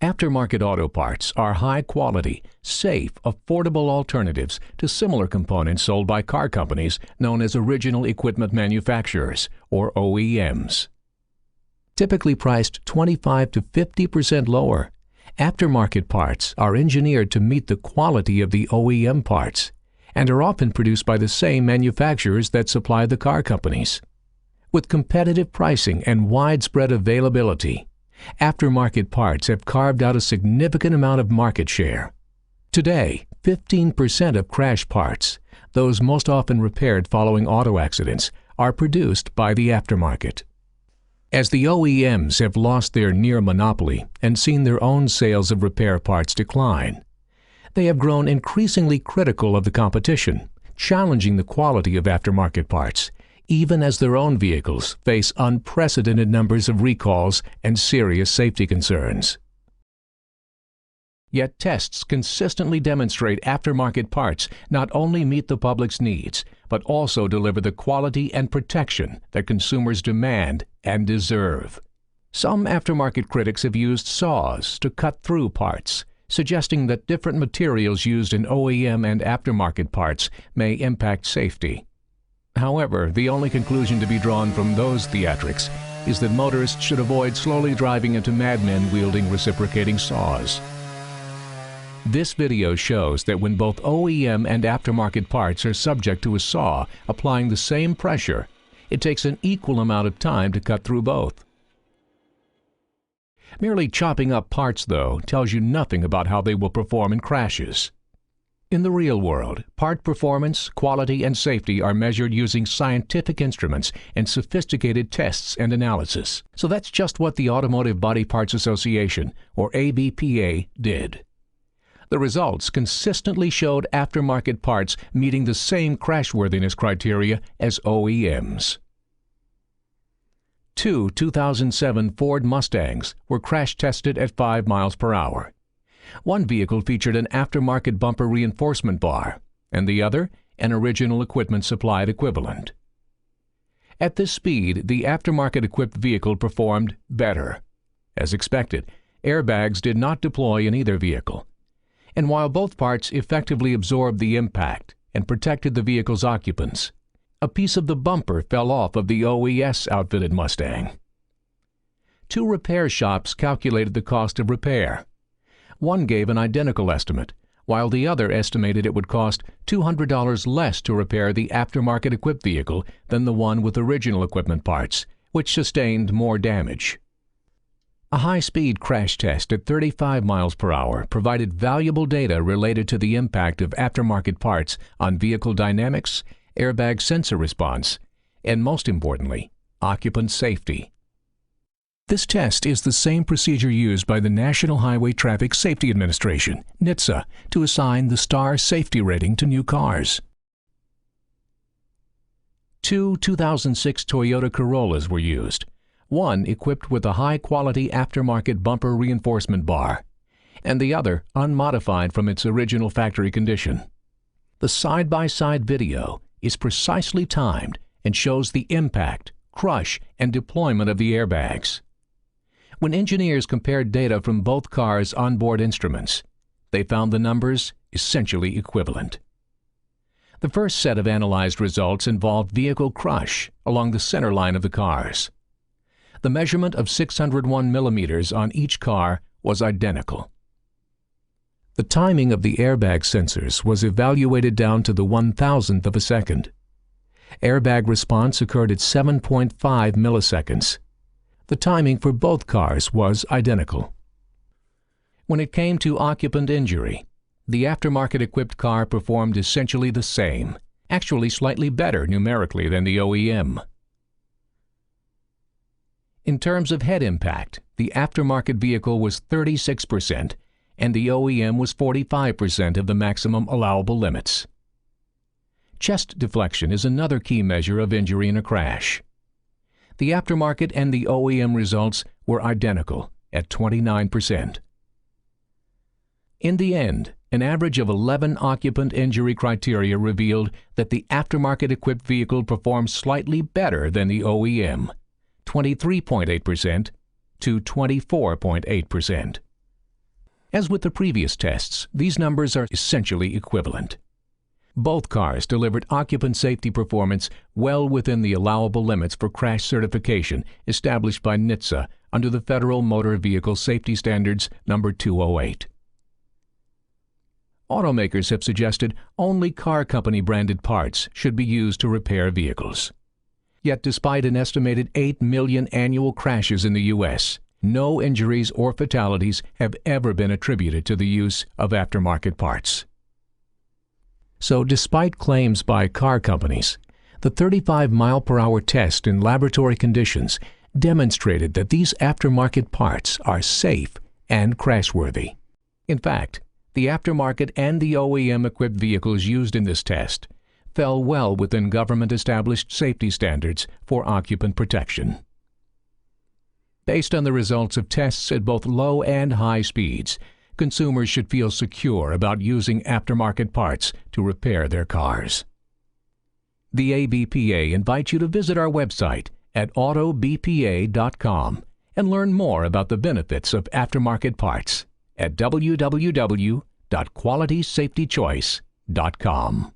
Aftermarket auto parts are high-quality, safe, affordable alternatives to similar components sold by car companies known as original equipment manufacturers, or OEMs. Typically priced 25 to 50% lower, aftermarket parts are engineered to meet the quality of the OEM parts and are often produced by the same manufacturers that supply the car companies. With competitive pricing and widespread availability, aftermarket parts have carved out a significant amount of market share. Today, 15% of crash parts, those most often repaired following auto accidents, are produced by the aftermarket. As the OEMs have lost their near monopoly and seen their own sales of repair parts decline, they have grown increasingly critical of the competition, challenging the quality of aftermarket parts, even as their own vehicles face unprecedented numbers of recalls and serious safety concerns. Yet tests consistently demonstrate aftermarket parts not only meet the public's needs, but also deliver the quality and protection that consumers demand and deserve. Some aftermarket critics have used saws to cut through parts, suggesting that different materials used in OEM and aftermarket parts may impact safety. However, the only conclusion to be drawn from those theatrics is that motorists should avoid slowly driving into madmen wielding reciprocating saws. This video shows that when both OEM and aftermarket parts are subject to a saw applying the same pressure, it takes an equal amount of time to cut through both. Merely chopping up parts, though, tells you nothing about how they will perform in crashes. In the real world, part performance, quality, and safety are measured using scientific instruments and sophisticated tests and analysis. So that's just what the Automotive Body Parts Association, or ABPA, did. The results consistently showed aftermarket parts meeting the same crashworthiness criteria as OEMs. Two 2007 Ford Mustangs were crash tested at 5 miles per hour. One vehicle featured an aftermarket bumper reinforcement bar, and the other an original equipment supplied equivalent. At this speed, the aftermarket-equipped vehicle performed better. As expected, airbags did not deploy in either vehicle, and while both parts effectively absorbed the impact and protected the vehicle's occupants, a piece of the bumper fell off of the OES-outfitted Mustang. Two repair shops calculated the cost of repair. One gave an identical estimate, while the other estimated it would cost $200 less to repair the aftermarket-equipped vehicle than the one with original equipment parts, which sustained more damage. A high-speed crash test at 35 miles per hour provided valuable data related to the impact of aftermarket parts on vehicle dynamics, airbag sensor response, and most importantly, occupant safety. This test is the same procedure used by the National Highway Traffic Safety Administration, NHTSA, to assign the STAR safety rating to new cars. Two 2006 Toyota Corollas were used, one equipped with a high-quality aftermarket bumper reinforcement bar, and the other unmodified from its original factory condition. The side-by-side video is precisely timed and shows the impact, crush, and deployment of the airbags. When engineers compared data from both cars' onboard instruments, they found the numbers essentially equivalent. The first set of analyzed results involved vehicle crush along the center line of the cars. The measurement of 601 millimeters on each car was identical. The timing of the airbag sensors was evaluated down to the 1,000th of a second. Airbag response occurred at 7.5 milliseconds. The timing for both cars was identical. When it came to occupant injury, the aftermarket-equipped car performed essentially the same, actually slightly better numerically than the OEM. In terms of head impact, the aftermarket vehicle was 36% and the OEM was 45% of the maximum allowable limits. Chest deflection is another key measure of injury in a crash. The aftermarket and the OEM results were identical at 29%. In the end, an average of 11 occupant injury criteria revealed that the aftermarket-equipped vehicle performed slightly better than the OEM, 23.8% to 24.8%. As with the previous tests, these numbers are essentially equivalent. Both cars delivered occupant safety performance well within the allowable limits for crash certification established by NHTSA under the Federal Motor Vehicle Safety Standards number 208. Automakers have suggested only car company branded parts should be used to repair vehicles. Yet despite an estimated 8 million annual crashes in the U.S., no injuries or fatalities have ever been attributed to the use of aftermarket parts. So despite claims by car companies, the 35-mile-per-hour test in laboratory conditions demonstrated that these aftermarket parts are safe and crashworthy. In fact, the aftermarket and the OEM-equipped vehicles used in this test fell well within government-established safety standards for occupant protection. Based on the results of tests at both low and high speeds, consumers should feel secure about using aftermarket parts to repair their cars. The ABPA invites you to visit our website at autobpa.com and learn more about the benefits of aftermarket parts at www.qualitysafetychoice.com.